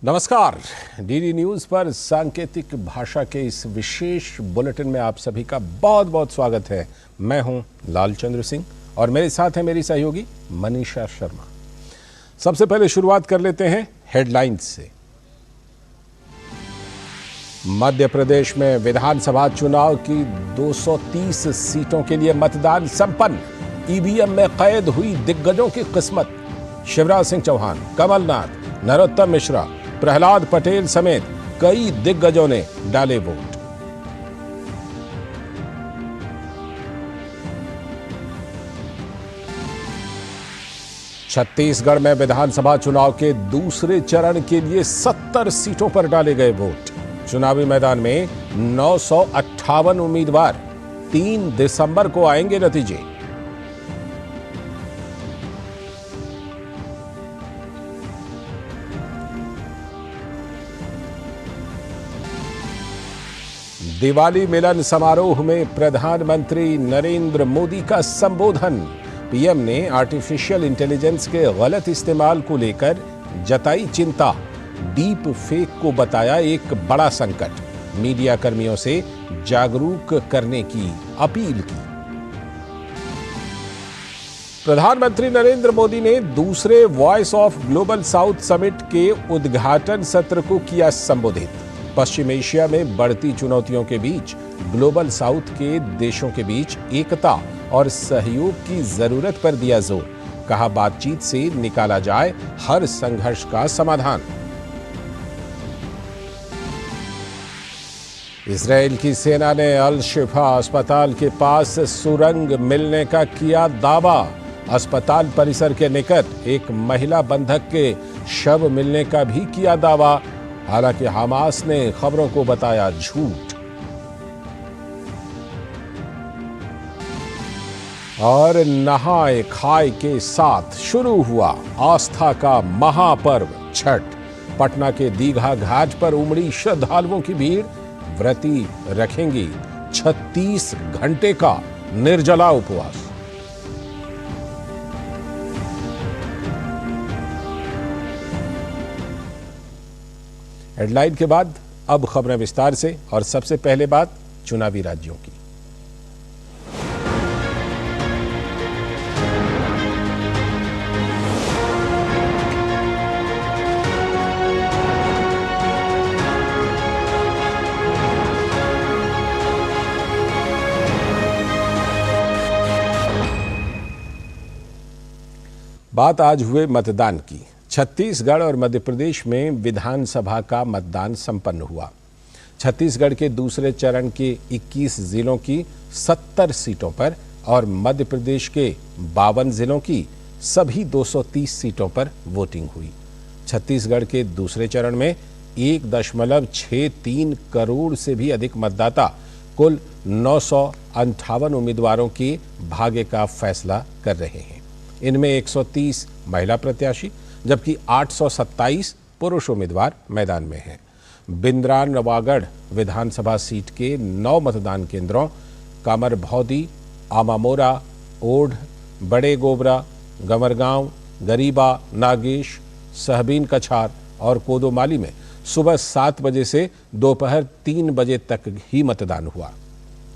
नमस्कार। DD news पर सांकेतिक भाषा के इस विशेष बुलेटिन में आप सभी का बहुत बहुत स्वागत है। मैं हूं लालचंद्र सिंह और मेरे साथ है मेरी सहयोगी मनीषा शर्मा। सबसे पहले शुरुआत कर लेते हैं हेडलाइंस से। मध्य प्रदेश में विधानसभा चुनाव की 230 सीटों के लिए मतदान संपन्न। ईवीएम में कैद हुई दिग्गजों की किस्मत। शिवराज सिंह चौहान, कमलनाथ, नरोत्तम मिश्रा, प्रहलाद पटेल समेत कई दिग्गजों ने डाले वोट। छत्तीसगढ़ में विधानसभा चुनाव के दूसरे चरण के लिए 70 सीटों पर डाले गए वोट। चुनावी मैदान में 958 उम्मीदवार। 3 दिसंबर को आएंगे नतीजे। दिवाली मिलन समारोह में प्रधानमंत्री नरेंद्र मोदी का संबोधन। पीएम ने आर्टिफिशियल इंटेलिजेंस के गलत इस्तेमाल को लेकर जताई चिंता। डीप फेक को बताया एक बड़ा संकट। मीडिया कर्मियों से जागरूक करने की अपील की। प्रधानमंत्री नरेंद्र मोदी ने दूसरे voice of global south summit के उद्घाटन सत्र को किया संबोधित। पश्चिम एशिया में बढ़ती चुनौतियों के बीच ग्लोबल साउथ के देशों के बीच एकता और सहयोग की जरूरत पर दिया जोर। कहा, बातचीत से निकाला जाए हर संघर्ष का समाधान। इजरायल की सेना ने अल शिफा अस्पताल के पास सुरंग मिलने का किया दावा। अस्पताल परिसर के निकट एक महिला बंधक के शव मिलने का भी किया दावा। हालांकि हमास ने खबरों को बताया झूठ। और नहाए खाए के साथ शुरू हुआ आस्था का महापर्व छठ। पटना के दीघा घाट पर उमड़ी श्रद्धालुओं की भीड़। व्रती रखेंगी 36 घंटे का निर्जला उपवास। हेडलाइन के बाद अब खबरें विस्तार से। और सबसे पहले बात चुनावी राज्यों की। बात आज हुए मतदान की। छत्तीसगढ़ और मध्य प्रदेश में विधानसभा का मतदान संपन्न हुआ। छत्तीसगढ़ के दूसरे चरण के 21 जिलों की 70 सीटों पर और मध्य प्रदेश के 52 जिलों की सभी 230 सीटों पर वोटिंग हुई। छत्तीसगढ़ के दूसरे चरण में 1.63 करोड़ से भी अधिक मतदाता कुल 958 उम्मीदवारों के भाग्य का फैसला कर रहे हैं। इनमें 130 महिला प्रत्याशी जबकि 827 पुरुष उम्मीदवार मैदान में हैं। बिंद्रान नवागढ़ विधानसभा सीट के 9 मतदान केंद्रों कामरभौदी, आमामोरा, ओढ़, बड़े गोबरा, गमरगांव, गरीबा, नागेश, सहबीन कछार और कोदोमाली में सुबह 7 बजे से दोपहर 3 बजे तक ही मतदान हुआ।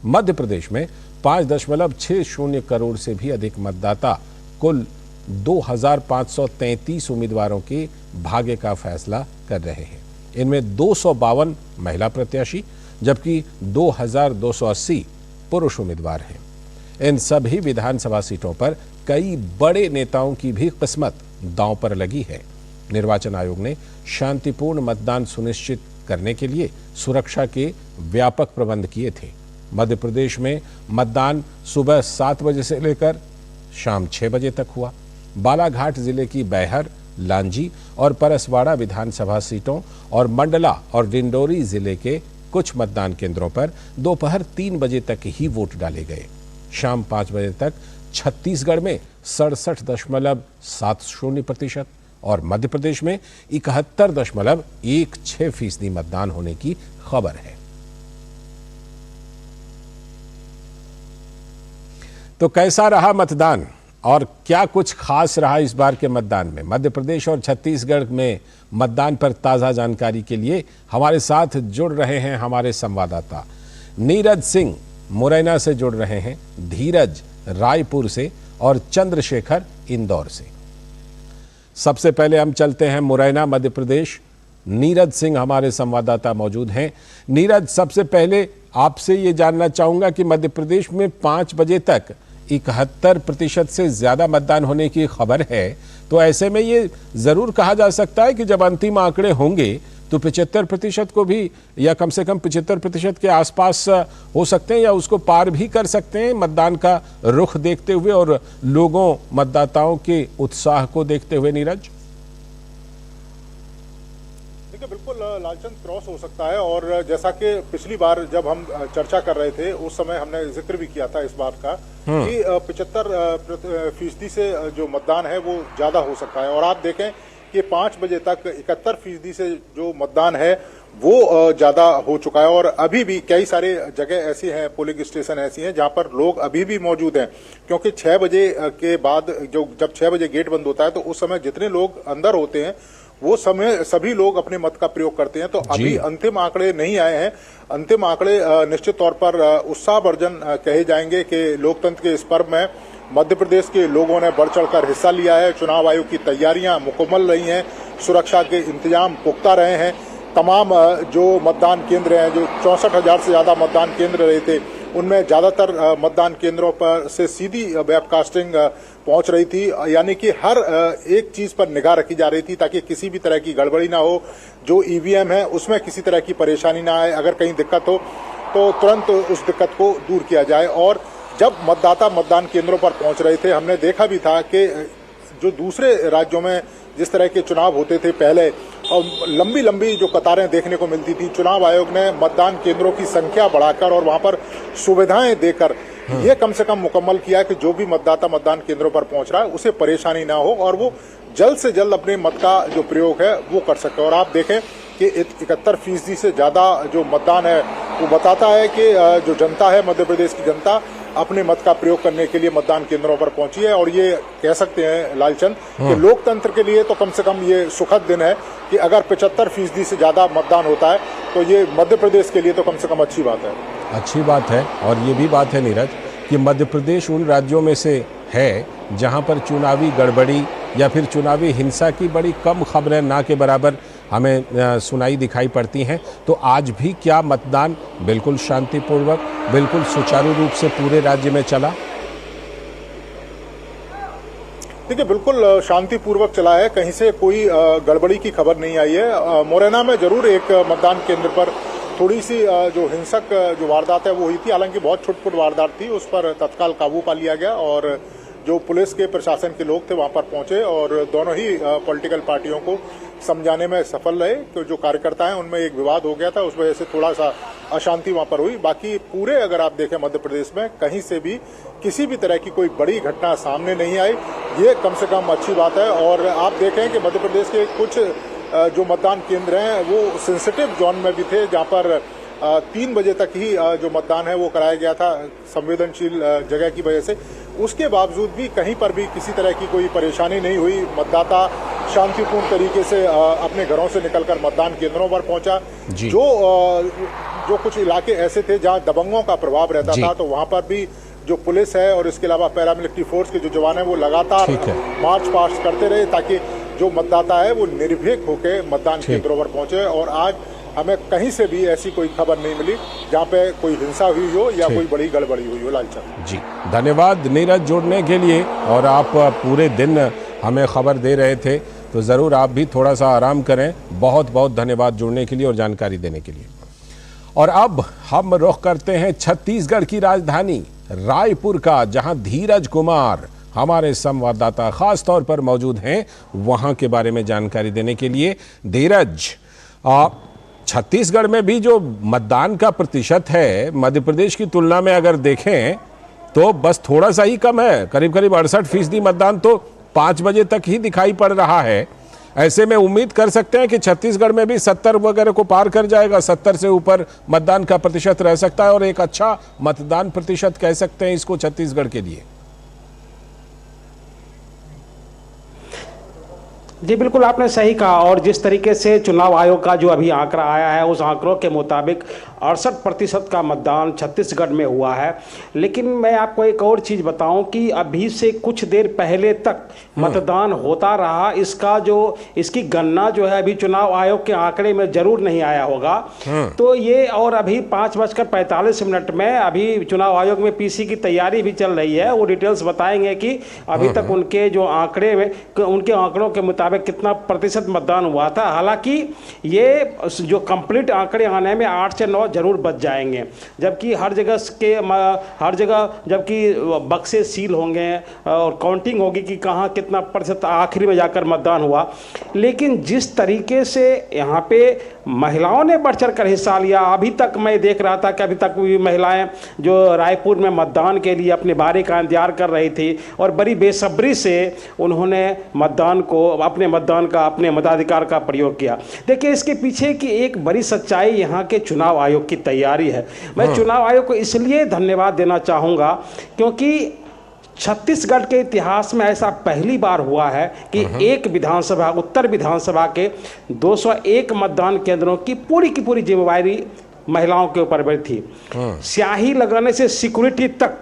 मध्य प्रदेश में 5.60 करोड़ से भी अधिक मतदाता कुल 2533 उम्मीदवारों के भाग्य का फैसला कर रहे हैं। इनमें 252 महिला प्रत्याशी जबकि 2280 पुरुष उम्मीदवार हैं। इन सभी विधानसभा सीटों पर कई बड़े नेताओं की भी किस्मत दांव पर लगी है। निर्वाचन आयोग ने शांतिपूर्ण मतदान सुनिश्चित करने के लिए सुरक्षा के व्यापक प्रबंध किए थे। मध्य प्रदेश में मतदान सुबह 7 बजे से लेकर शाम 6 बजे तक हुआ। बालाघाट जिले की बैहर, लांजी और परसवाड़ा विधानसभा सीटों और मंडला और डिंडोरी जिले के कुछ मतदान केंद्रों पर दोपहर 3 बजे तक ही वोट डाले गए। शाम 5 बजे तक छत्तीसगढ़ में 67.70% और मध्य प्रदेश में 71.16% मतदान होने की खबर है। तो कैसा रहा मतदान? और क्या कुछ खास रहा इस बार के मतदान में। मध्य प्रदेश और छत्तीसगढ़ में मतदान पर ताज़ा जानकारी के लिए हमारे साथ जुड़ रहे हैं हमारे संवाददाता नीरज सिंह मुरैना से जुड़ रहे हैं, धीरज रायपुर से और चंद्रशेखर इंदौर से। सबसे पहले हम चलते हैं मुरैना मध्य प्रदेश। नीरज सिंह हमारे संवाददाता मौजूद हैं। नीरज, सबसे पहले आपसे ये जानना चाहूंगा कि मध्य प्रदेश में 5 बजे तक 71% से ज्यादा मतदान होने की खबर है, तो ऐसे में ये जरूर कहा जा सकता है कि जब अंतिम आंकड़े होंगे तो 75% को भी या कम से कम 75% के आसपास हो सकते हैं या उसको पार भी कर सकते हैं, मतदान का रुख देखते हुए और लोगों मतदाताओं के उत्साह को देखते हुए। नीरज, देखिए, बिल्कुल लालचंद क्रॉस हो सकता है और जैसा कि पिछली बार जब हम चर्चा कर रहे थे उस समय हमने जिक्र भी किया था इस बात का कि 75% से जो मतदान है वो ज्यादा हो सकता है। और आप देखें कि 5 बजे तक 71% से जो मतदान है वो ज्यादा हो चुका है। और अभी भी कई सारे जगह ऐसी हैं, पोलिंग स्टेशन ऐसी हैं जहां पर लोग अभी भी मौजूद हैं, क्योंकि 6 बजे के बाद जब 6 बजे गेट बंद होता है तो उस समय जितने लोग अंदर होते हैं वो समय सभी लोग अपने मत का प्रयोग करते हैं। तो अभी अंतिम आंकड़े नहीं आए हैं। अंतिम आंकड़े निश्चित तौर पर उत्साहवर्धन कहे जाएंगे कि लोकतंत्र के इस पर्व में मध्य प्रदेश के लोगों ने बढ़ चढ़कर हिस्सा लिया है। चुनाव आयोग की तैयारियां मुकम्मल रही हैं, सुरक्षा के इंतजाम पुख्ता रहे हैं। तमाम जो मतदान केंद्र हैं, जो 64,000 से ज्यादा मतदान केंद्र रहे थे, उनमें ज्यादातर मतदान केंद्रों पर से सीधी वेबकास्टिंग पहुंच रही थी, यानी कि हर एक चीज पर निगाह रखी जा रही थी ताकि किसी भी तरह की गड़बड़ी ना हो। जो ईवीएम है उसमें किसी तरह की परेशानी ना आए, अगर कहीं दिक्कत हो तो तुरंत उस दिक्कत को दूर किया जाए। और जब मतदाता मतदान केंद्रों पर पहुंच रहे थे, हमने देखा भी था कि जो दूसरे राज्यों में जिस तरह के चुनाव होते थे पहले, और लंबी लंबी जो कतारें देखने को मिलती थी, चुनाव आयोग ने मतदान केंद्रों की संख्या बढ़ाकर और वहां पर सुविधाएं देकर ये कम से कम मुकम्मल किया कि जो भी मतदाता मतदान केंद्रों पर पहुंच रहा है उसे परेशानी ना हो और वो जल्द से जल्द अपने मत का जो प्रयोग है वो कर सके। और आप देखें कि 71% से ज्यादा जो मतदान है वो बताता है कि जो जनता है, मध्य प्रदेश की जनता अपने मत का प्रयोग करने के लिए मतदान केंद्रों पर पहुंची है। और ये कह सकते हैं लालचंद कि लोकतंत्र के लिए तो कम से कम ये सुखद दिन है कि अगर 75% से ज्यादा मतदान होता है तो ये मध्य प्रदेश के लिए तो कम से कम अच्छी बात है। अच्छी बात है। और ये भी बात है नीरज कि मध्य प्रदेश उन राज्यों में से है जहां पर चुनावी गड़बड़ी या फिर चुनावी हिंसा की बड़ी कम खबरें ना के बराबर हमें सुनाई दिखाई पड़ती हैं। तो आज भी क्या मतदान बिल्कुल शांतिपूर्वक, बिल्कुल सुचारू रूप से पूरे राज्य में चला? देखिए, बिल्कुल शांतिपूर्वक चला है, कहीं से कोई गड़बड़ी की खबर नहीं आई है। मुरैना में जरूर एक मतदान केंद्र पर थोड़ी सी जो हिंसक जो वारदात है वो हुई थी, हालांकि बहुत छुटपुट वारदात थी, उस पर तत्काल काबू पा लिया गया और जो पुलिस के प्रशासन के लोग थे वहां पर पहुंचे और दोनों ही पॉलिटिकल पार्टियों को समझाने में सफल रहे। तो जो कार्यकर्ता हैं उनमें एक विवाद हो गया था, उस वजह से थोड़ा सा अशांति वहां पर हुई। बाकी पूरे अगर आप देखें मध्य प्रदेश में कहीं से भी किसी भी तरह की कोई बड़ी घटना सामने नहीं आई, ये कम से कम अच्छी बात है। और आप देखें कि मध्य प्रदेश के कुछ जो मतदान केंद्र हैं वो सेंसिटिव जोन में भी थे, जहां पर 3 बजे तक ही जो मतदान है वो कराया गया था संवेदनशील जगह की वजह से। उसके बावजूद भी कहीं पर भी किसी तरह की कोई परेशानी नहीं हुई। मतदाता शांतिपूर्ण तरीके से अपने घरों से निकलकर मतदान केंद्रों पर पहुंचा। जो कुछ इलाके ऐसे थे जहां दबंगों का प्रभाव रहता था, तो वहां पर भी जो पुलिस है और इसके अलावा पैरामिलिट्री फोर्स के जो जवान है वो लगातार मार्च पास्ट करते रहे ताकि जो मतदाता है वो निर्भीक होकर मतदान केंद्रों पर पहुंचे। और आज हमें कहीं से भी ऐसी कोई खबर नहीं मिली जहां पे कोई हिंसा हुई हो या कोई बड़ी गड़बड़ी हुई हो। लालचंद जी, धन्यवाद नीरज जुड़ने के लिए। और आप पूरे दिन हमें खबर दे रहे थे, तो ज़रूर आप भी थोड़ा सा आराम करें। बहुत बहुत धन्यवाद जुड़ने के लिए और जानकारी देने के लिए। और अब हम रुख करते हैं छत्तीसगढ़ की राजधानी रायपुर का, जहां धीरज कुमार हमारे संवाददाता खास तौर पर मौजूद हैं वहां के बारे में जानकारी देने के लिए। धीरज, छत्तीसगढ़ में भी जो मतदान का प्रतिशत है मध्य प्रदेश की तुलना में अगर देखें तो बस थोड़ा सा ही कम है, करीब करीब 68% मतदान तो 5 बजे तक ही दिखाई पड़ रहा है। ऐसे में उम्मीद कर सकते हैं कि छत्तीसगढ़ में भी 70 वगैरह को पार कर जाएगा, 70 से ऊपर मतदान का प्रतिशत रह सकता है और एक अच्छा मतदान प्रतिशत कह सकते हैं इसको छत्तीसगढ़ के लिए। जी बिल्कुल, आपने सही कहा। और जिस तरीके से चुनाव आयोग का जो अभी आंकड़ा आया है, उस आंकड़ों के मुताबिक 68% का मतदान छत्तीसगढ़ में हुआ है। लेकिन मैं आपको एक और चीज़ बताऊं कि अभी से कुछ देर पहले तक मतदान होता रहा। इसकी गणना जो है अभी चुनाव आयोग के आंकड़े में जरूर नहीं आया होगा। तो ये, और अभी 5:45 में अभी चुनाव आयोग में पीसी की तैयारी भी चल रही है। वो डिटेल्स बताएंगे कि अभी तक उनके जो आंकड़े में, उनके आंकड़ों के मुताबिक कितना प्रतिशत मतदान हुआ था। हालांकि ये जो कंप्लीट आंकड़े आने में 8 से 9 जरूर बच जाएंगे, जबकि हर जगह जबकि बक्से सील होंगे और काउंटिंग होगी कि कहाँ कितना प्रतिशत आखिरी में जाकर मतदान हुआ। लेकिन जिस तरीके से यहाँ पे महिलाओं ने बढ़ चढ़ कर हिस्सा लिया, अभी तक मैं देख रहा था कि अभी तक भी महिलाएं जो रायपुर में मतदान के लिए अपनी बारी का इंतजार कर रही थी और बड़ी बेसब्री से उन्होंने अपने मताधिकार का प्रयोग किया। देखिए, इसके पीछे की एक बड़ी सच्चाई यहाँ के चुनाव आयोग की तैयारी है। मैं चुनाव आयोग को इसलिए धन्यवाद देना चाहूँगा क्योंकि छत्तीसगढ़ के इतिहास में ऐसा पहली बार हुआ है कि एक विधानसभा, उत्तर विधानसभा के 201 मतदान केंद्रों की पूरी जिम्मेवारी महिलाओं के ऊपर बैठी थी। स्याही लगाने से सिक्योरिटी तक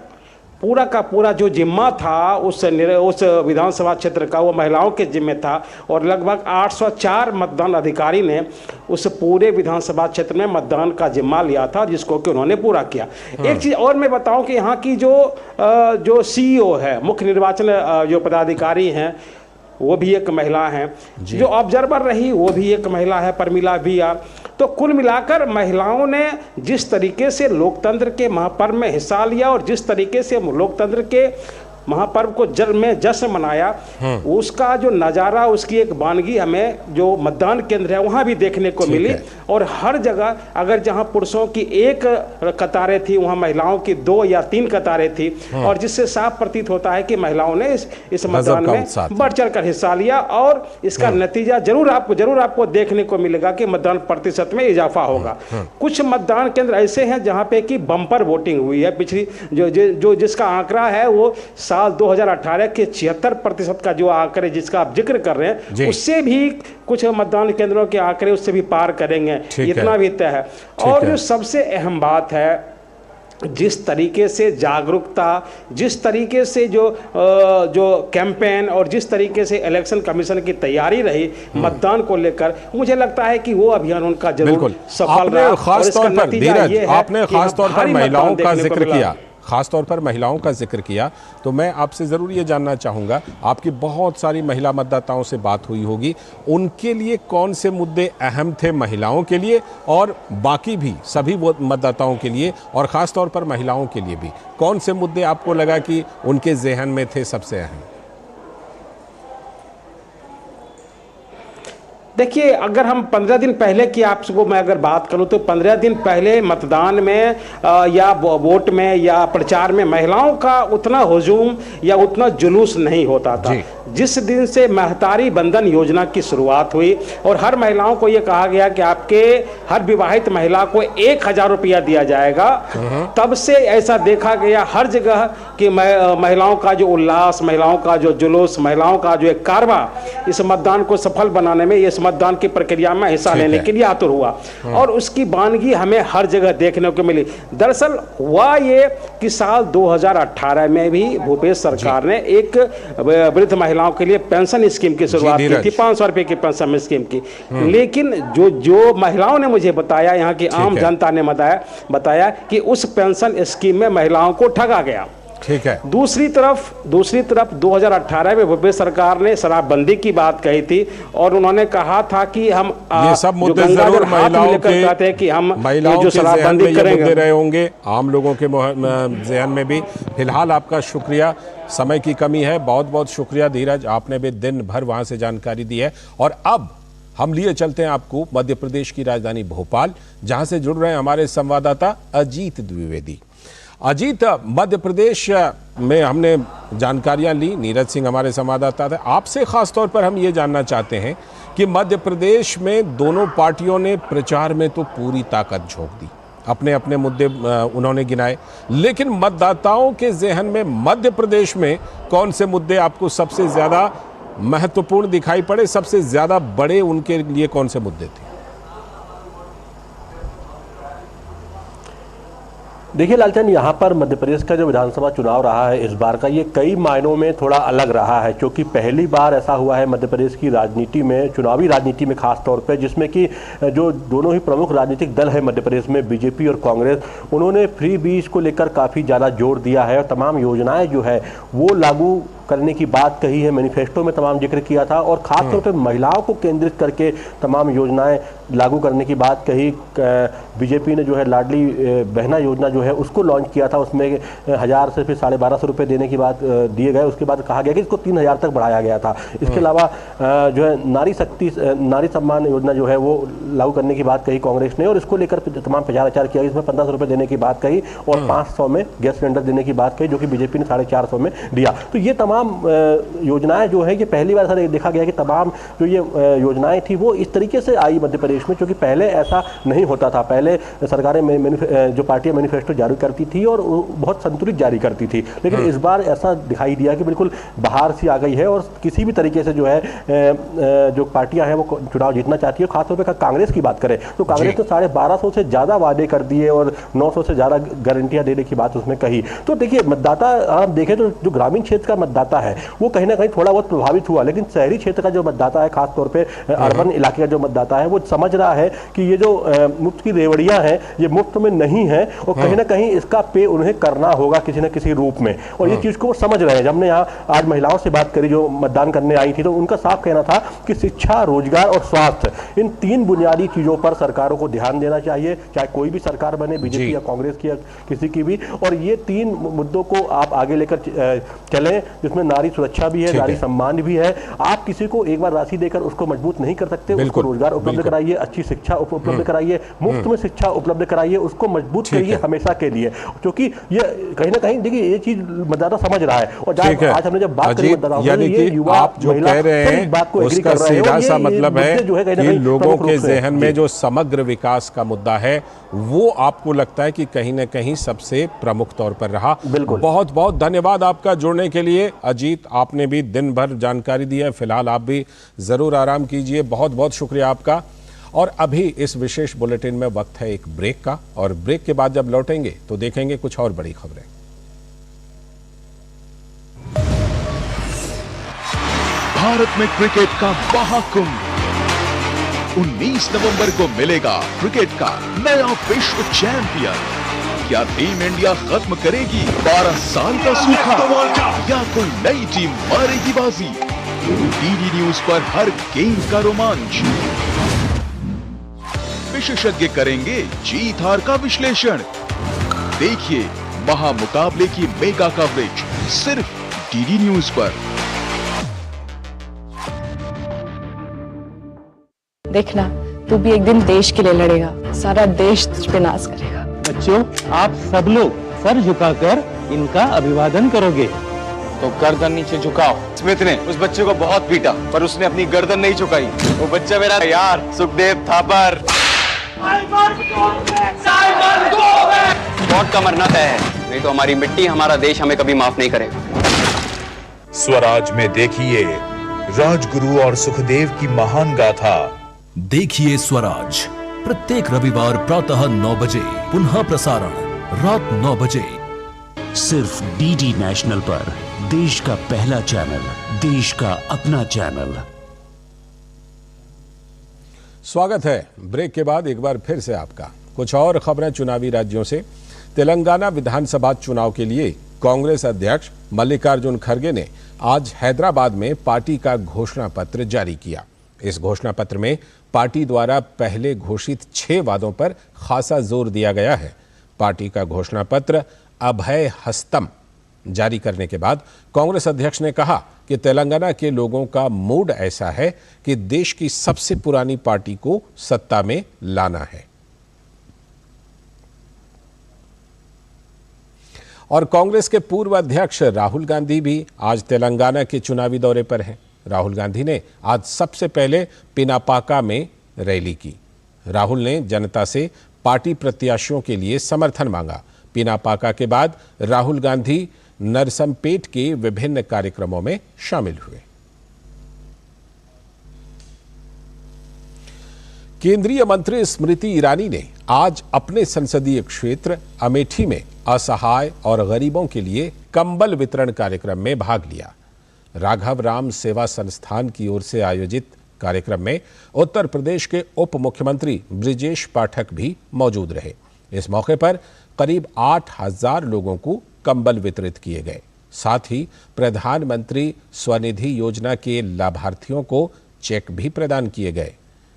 पूरा का पूरा जो जिम्मा था उस विधानसभा क्षेत्र का, वो महिलाओं के जिम्मे था। और लगभग 804 मतदान अधिकारी ने उस पूरे विधानसभा क्षेत्र में मतदान का जिम्मा लिया था, जिसको कि उन्होंने पूरा किया। एक चीज़ और मैं बताऊं कि यहाँ की जो सीईओ है, मुख्य निर्वाचन जो पदाधिकारी हैं, वो भी एक महिला हैं। जो ऑब्जर्वर रही वो भी एक महिला है, परमिला भैया। तो कुल मिलाकर महिलाओं ने जिस तरीके से लोकतंत्र के महापर्व में हिस्सा लिया और जिस तरीके से लोकतंत्र के महापर्व को जश्न मनाया, उसका जो नज़ारा, उसकी एक वानगी हमें जो मतदान केंद्र है वहाँ भी देखने को मिली। और हर जगह अगर जहाँ पुरुषों की 1 कतारें थी, वहाँ महिलाओं की 2 या 3 कतारें थी। और जिससे साफ प्रतीत होता है कि महिलाओं ने इस मतदान में बढ़ चढ़ कर हिस्सा लिया। और इसका नतीजा जरूर आपको देखने को मिलेगा कि मतदान प्रतिशत में इजाफा होगा। कुछ मतदान केंद्र ऐसे हैं जहाँ पे कि बम्पर वोटिंग हुई है। पिछली जो जिसका आंकड़ा है वो साल 2018 के 76% का जो आंकड़े जिसका आप जिक्र कर रहे हैं, उससे भी कुछ मतदान केंद्रों के आंकड़े उससे भी पार करेंगे, इतना भी तय है। और जो सबसे अहम बात है, जिस तरीके से जागरूकता, जिस तरीके से जो कैंपेन और जिस तरीके से इलेक्शन कमीशन की तैयारी रही मतदान को लेकर, मुझे लगता है कि वो अभियान उनका जरूर सफल रहा। खासतौर पर धीरज, आपने खासतौर पर महिलाओं का जिक्र किया, खासतौर पर महिलाओं का जिक्र किया, तो मैं आपसे ज़रूर ये जानना चाहूँगा, आपकी बहुत सारी महिला मतदाताओं से बात हुई होगी, उनके लिए कौन से मुद्दे अहम थे महिलाओं के लिए और बाकी भी सभी वो मतदाताओं के लिए, और ख़ासतौर पर महिलाओं के लिए भी कौन से मुद्दे आपको लगा कि उनके जहन में थे सबसे अहम? देखिए, अगर हम 15 दिन पहले की आपको मैं अगर बात करूं तो 15 दिन पहले मतदान में या वोट में या प्रचार में महिलाओं का उतना हुजूम या उतना जुलूस नहीं होता था। जिस दिन से महतारी बंधन योजना की शुरुआत हुई और हर महिलाओं को यह कहा गया कि आपके हर विवाहित महिला को 1000 रुपया दिया जाएगा, तब से ऐसा देखा गया हर जगह कि महिलाओं का जो उल्लास, महिलाओं का जो जुलूस, महिलाओं का जो एक कारवा इस मतदान को सफल बनाने में, इस मतदान की प्रक्रिया में हिस्सा लेने के लिए आतुर हुआ। और उसकी वानगी हमें हर जगह देखने को मिली। दरअसल हुआ ये कि साल 2018 में भी भूपेश सरकार ने एक वृद्ध महिलाओं के लिए पेंशन स्कीम की शुरुआत की थी, 500 रुपए की पेंशन स्कीम की। लेकिन जो महिलाओं ने मुझे बताया, यहाँ की आम जनता ने बताया कि उस पेंशन स्कीम में महिलाओं को ठगा गया। ठीक है। दूसरी तरफ 2018 में भूपेश सरकार ने शराबबंदी की बात कही थी और उन्होंने कहा था कि हम ये सब मुद्दे जरूर महिलाओं के, कि हम जो शराबबंदी करेंगे रहे होंगे, आम लोगों के ज़हन में भी। फिलहाल आपका शुक्रिया, समय की कमी है, बहुत बहुत शुक्रिया धीरज, आपने भी दिन भर वहां से जानकारी दी है। और अब हम लिए चलते हैं आपको मध्य प्रदेश की राजधानी भोपाल, जहां से जुड़ रहे हैं हमारे संवाददाता अजीत द्विवेदी। अजीत, मध्य प्रदेश में हमने जानकारियां ली, नीरज सिंह हमारे संवाददाता थे। आपसे खास तौर पर हम ये जानना चाहते हैं कि मध्य प्रदेश में दोनों पार्टियों ने प्रचार में तो पूरी ताकत झोंक दी, अपने अपने मुद्दे उन्होंने गिनाए, लेकिन मतदाताओं के जहन में मध्य प्रदेश में कौन से मुद्दे आपको सबसे ज़्यादा महत्वपूर्ण दिखाई पड़े? सबसे ज्यादा बड़े उनके लिए कौन से मुद्दे थे? देखिए लालचंद, यहाँ पर मध्य प्रदेश का जो विधानसभा चुनाव रहा है इस बार का, ये कई मायनों में थोड़ा अलग रहा है, क्योंकि पहली बार ऐसा हुआ है मध्य प्रदेश की राजनीति में, चुनावी राजनीति में खास तौर पे, जिसमें कि जो दोनों ही प्रमुख राजनीतिक दल है मध्य प्रदेश में, बीजेपी और कांग्रेस, उन्होंने फ्री बीज को लेकर काफ़ी ज़्यादा जोर दिया है और तमाम योजनाएँ जो है वो लागू करने की बात कही है, मैनिफेस्टो में तमाम जिक्र किया था, और खास तौर पे महिलाओं को केंद्रित करके तमाम योजनाएं लागू करने की बात कही। बीजेपी ने जो है लाडली बहना योजना जो है उसको लॉन्च किया था, उसमें 1000 से फिर 1250 रुपये देने की बात दिए गए, उसके बाद कहा गया कि इसको 3000 तक बढ़ाया गया था। इसके अलावा जो है नारी सम्मान योजना जो है वो लागू करने की बात कही कांग्रेस ने, और इसको लेकर तमाम प्रचार किया। इसमें 1500 रुपये देने की बात कही और 500 में गैस सिलेंडर देने की बात कही, जो कि बीजेपी ने 450 में दिया। तो ये तमाम योजनाएं जो है ये पहली बार ऐसा देखा गया कि तमाम जो ये योजनाएं थी वो इस तरीके से आई मध्य प्रदेश में, क्योंकि पहले ऐसा नहीं होता था। पहले सरकारें जो पार्टियां मैनिफेस्टो जारी करती थी और बहुत संतुलित जारी करती थी, लेकिन इस बार ऐसा दिखाई दिया कि बिल्कुल बाहर से आ गई है और किसी भी तरीके से जो है जो पार्टियां हैं वो चुनाव जीतना चाहती है। खासतौर पर कांग्रेस की बात करें तो कांग्रेस ने 1250 से ज़्यादा वादे कर दिए और 900 से ज़्यादा गारंटियां देने की बात उसमें कही। तो देखिए, मतदाता आप देखें तो जो ग्रामीण क्षेत्र का मतदाता है वो कहीं ना कहीं थोड़ा बहुत प्रभावित हुआ, लेकिन शहरी क्षेत्र का जो मतदाता है, खासतौर पे अर्बन इलाके का जो मतदाता है, वो समझ रहा है कि ये जो मुफ्त की रेवड़ियां हैं ये मुफ्त में नहीं है और कहीं ना कहीं इसका पे उन्हें करना होगा किसी न किसी रूप में, और ये चीज को वो समझ रहे हैं। जब हमने यहाँ आज महिलाओं से बात करी जो मतदान करने आई थी, तो उनका साफ कहना था कि शिक्षा, रोजगार और स्वास्थ्य, इन 3 बुनियादी चीजों पर सरकारों को ध्यान देना चाहिए, चाहे कोई भी सरकार बने, बीजेपी या कांग्रेस की या किसी की भी। और ये 3 मुद्दों को आप आगे लेकर चलें, जिसमें नारी सुरक्षा भी है, नारी सम्मान भी है। आप किसी को एक बार राशि देकर उसको मजबूत नहीं कर सकते, उसको रोजगार उपलब्ध कराइए, अच्छी शिक्षा उपलब्ध कराइए, मुफ्त में शिक्षा उपलब्ध कराइए, उसको मजबूत करिए हमेशा के लिए, क्योंकि ये कहीं ना कहीं देखिए ये चीज मतदाता समझ रहा है। और आज हमने जब बात करी मतदाताओं से, ये युवा आप जो कह रहे हैं बात को उसका सीधा सा मतलब है कि लोगों के जहन में जो समग्र विकास का मुद्दा है वो आपको लगता है कि कहीं ना कहीं सबसे प्रमुख तौर पर रहा। बहुत बहुत धन्यवाद आपका जुड़ने के लिए अजीत, आपने भी दिन भर जानकारी दी है। फिलहाल आप भी जरूर आराम कीजिए, बहुत बहुत शुक्रिया आपका। और अभी इस विशेष बुलेटिन में वक्त है एक ब्रेक का, और ब्रेक के बाद जब लौटेंगे तो देखेंगे कुछ और बड़ी खबरें। भारत में क्रिकेट का महाकुंभ 19 नवंबर को मिलेगा क्रिकेट का नया विश्व चैंपियन। क्या टीम इंडिया खत्म करेगी 12 साल का सूखा, या कोई नई टीम मारेगी बाजी? डीडी न्यूज पर हर गेम का रोमांच, विशेषज्ञ करेंगे जीत हार का विश्लेषण। देखिए महामुकाबले की मेगा कवरेज सिर्फ डीडी न्यूज पर। देखना, तू भी एक दिन देश के लिए लड़ेगा, सारा देश तुझ पे नाज करेगा। बच्चों, आप सब लोग सर झुकाकर इनका अभिवादन करोगे। तो गर्दन नीचे झुकाओ। स्मिथ ने उस बच्चे को बहुत पीटा पर उसने अपनी गर्दन नहीं झुकाई। वो बच्चा मेरा यार सुखदेव थापर। मौत का मरना तय है, नहीं तो हमारी मिट्टी, हमारा देश हमें कभी माफ नहीं करेगा। स्वराज में देखिए राजगुरु और सुखदेव की महान गाथा। देखिए स्वराज प्रत्येक रविवार प्रातः 9 बजे, पुनः प्रसारण रात 9 बजे, सिर्फ डीडी नेशनल पर। देश का पहला चैनल, देश का अपना चैनल। स्वागत है ब्रेक के बाद एक बार फिर से आपका। कुछ और खबरें चुनावी राज्यों से। तेलंगाना विधानसभा चुनाव के लिए कांग्रेस अध्यक्ष मल्लिकार्जुन खड़गे ने आज हैदराबाद में पार्टी का घोषणा पत्र जारी किया। इस घोषणा पत्र में पार्टी द्वारा पहले घोषित 6 वादों पर खासा जोर दिया गया है। पार्टी का घोषणा पत्र अभय हस्तम जारी करने के बाद कांग्रेस अध्यक्ष ने कहा कि तेलंगाना के लोगों का मूड ऐसा है कि देश की सबसे पुरानी पार्टी को सत्ता में लाना है। और कांग्रेस के पूर्व अध्यक्ष राहुल गांधी भी आज तेलंगाना के चुनावी दौरे पर हैं। राहुल गांधी ने आज सबसे पहले पिनापाका में रैली की। राहुल ने जनता से पार्टी प्रत्याशियों के लिए समर्थन मांगा। पिनापाका के बाद राहुल गांधी नरसमपेट के विभिन्न कार्यक्रमों में शामिल हुए। केंद्रीय मंत्री स्मृति ईरानी ने आज अपने संसदीय क्षेत्र अमेठी में असहाय और गरीबों के लिए कंबल वितरण कार्यक्रम में भाग लिया। राघव राम सेवा संस्थान की ओर से आयोजित कार्यक्रम में उत्तर प्रदेश के उप मुख्यमंत्री बृजेश पाठक भी मौजूद रहे। इस मौके पर करीब 8,000 लोगों को कंबल वितरित किए गए। साथ ही प्रधानमंत्री स्वनिधि योजना के लाभार्थियों को चेक भी प्रदान किए गए।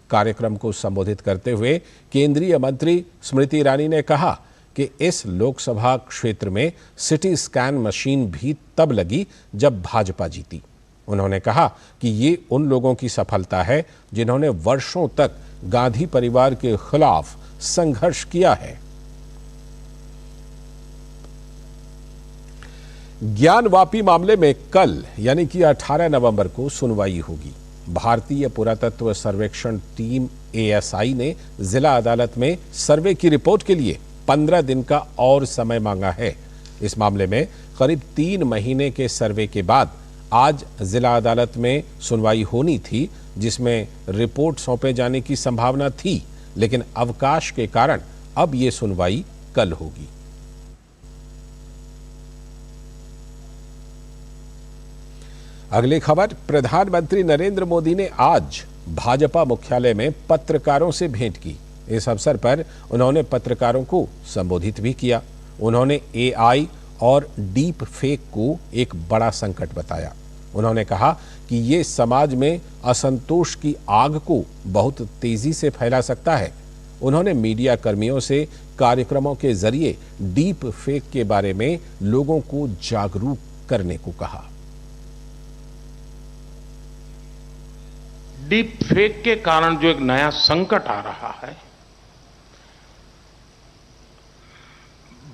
कार्यक्रम को संबोधित करते हुए केंद्रीय मंत्री स्मृति ईरानी ने कहा कि इस लोकसभा क्षेत्र में सिटी स्कैन मशीन भी तब लगी जब भाजपा जीती। उन्होंने कहा कि ये उन लोगों की सफलता है जिन्होंने वर्षों तक गांधी परिवार के खिलाफ संघर्ष किया है। ज्ञानवापी मामले में कल यानी कि 18 नवंबर को सुनवाई होगी। भारतीय पुरातत्व सर्वेक्षण टीम ASI ने जिला अदालत में सर्वे की रिपोर्ट के लिए 15 दिन का और समय मांगा है। इस मामले में करीब 3 महीने के सर्वे के बाद आज जिला अदालत में सुनवाई होनी थी, जिसमें रिपोर्ट सौंपे जाने की संभावना थी, लेकिन अवकाश के कारण अब ये सुनवाई कल होगी। अगली खबर, प्रधानमंत्री नरेंद्र मोदी ने आज भाजपा मुख्यालय में पत्रकारों से भेंट की। इस अवसर पर उन्होंने पत्रकारों को संबोधित भी किया। उन्होंने AI और डीप फेक को एक बड़ा संकट बताया। उन्होंने कहा कि ये समाज में असंतोष की आग को बहुत तेजी से फैला सकता है। उन्होंने मीडिया कर्मियों से कार्यक्रमों के जरिए डीप फेक के बारे में लोगों को जागरूक करने को कहा। डीप फेक के कारण जो एक नया संकट आ रहा है,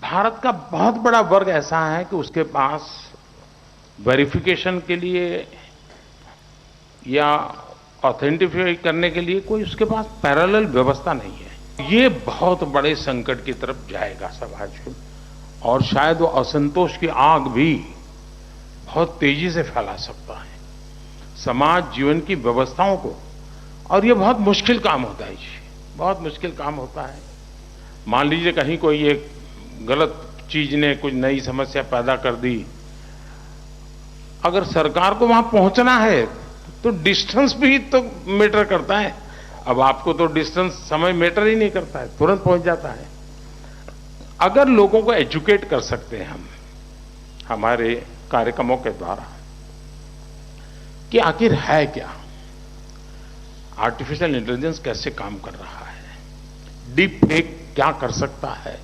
भारत का बहुत बड़ा वर्ग ऐसा है कि उसके पास वेरिफिकेशन के लिए या ऑथेंटिफाई करने के लिए कोई उसके पास पैरेलल व्यवस्था नहीं है। ये बहुत बड़े संकट की तरफ जाएगा समाज में, और शायद वो असंतोष की आग भी बहुत तेजी से फैला सकता है समाज जीवन की व्यवस्थाओं को। और ये बहुत मुश्किल काम होता है जी, बहुत मुश्किल काम होता है। मान लीजिए कहीं कोई एक गलत चीज ने कुछ नई समस्या पैदा कर दी, अगर सरकार को वहां पहुंचना है तो डिस्टेंस भी तो मैटर करता है। अब आपको तो डिस्टेंस समय मैटर ही नहीं करता है, तुरंत पहुंच जाता है। अगर लोगों को एजुकेट कर सकते हैं हम हमारे कार्यक्रमों के द्वारा कि आखिर है क्या, आर्टिफिशियल इंटेलिजेंस कैसे काम कर रहा है, डीप फेक क्या कर सकता है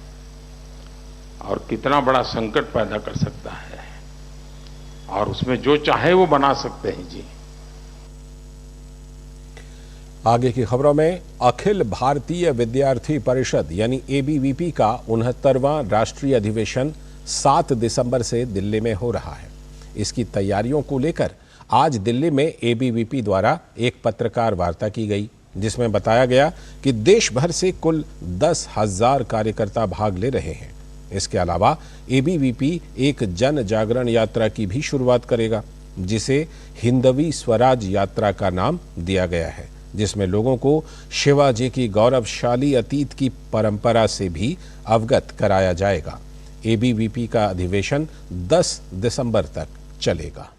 और कितना बड़ा संकट पैदा कर सकता है, और उसमें जो चाहे वो बना सकते हैं जी। आगे की खबरों में, अखिल भारतीय विद्यार्थी परिषद यानी ABVP का 69वां राष्ट्रीय अधिवेशन 7 दिसंबर से दिल्ली में हो रहा है। इसकी तैयारियों को लेकर आज दिल्ली में ABVP द्वारा एक पत्रकार वार्ता की गई, जिसमें बताया गया कि देश भर से कुल 10,000 कार्यकर्ता भाग ले रहे हैं। इसके अलावा ABVP एक जन जागरण यात्रा की भी शुरुआत करेगा, जिसे हिंदवी स्वराज यात्रा का नाम दिया गया है, जिसमें लोगों को शिवाजी की गौरवशाली अतीत की परंपरा से भी अवगत कराया जाएगा। ABVP का अधिवेशन 10 दिसंबर तक चलेगा।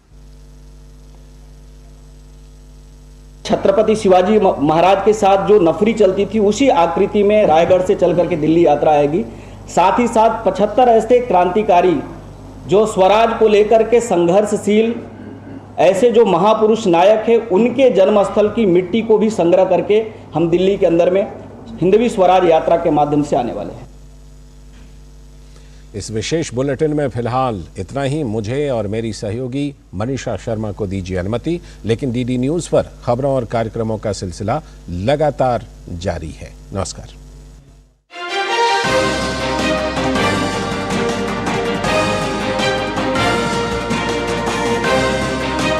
छत्रपति शिवाजी महाराज के साथ जो नफरी चलती थी, उसी आकृति में रायगढ़ से चल करके दिल्ली यात्रा आएगी। साथ ही साथ 75 ऐसे क्रांतिकारी जो स्वराज को लेकर के संघर्षशील ऐसे जो महापुरुष नायक है, उनके जन्मस्थल की मिट्टी को भी संग्रह करके हम दिल्ली के अंदर में हिंदवी स्वराज यात्रा के माध्यम से आने वाले हैं। इस विशेष बुलेटिन में फिलहाल इतना ही। मुझे और मेरी सहयोगी मनीषा शर्मा को दीजिए अनुमति, लेकिन DD न्यूज़ पर खबरों और कार्यक्रमों का सिलसिला लगातार जारी है। नमस्कार।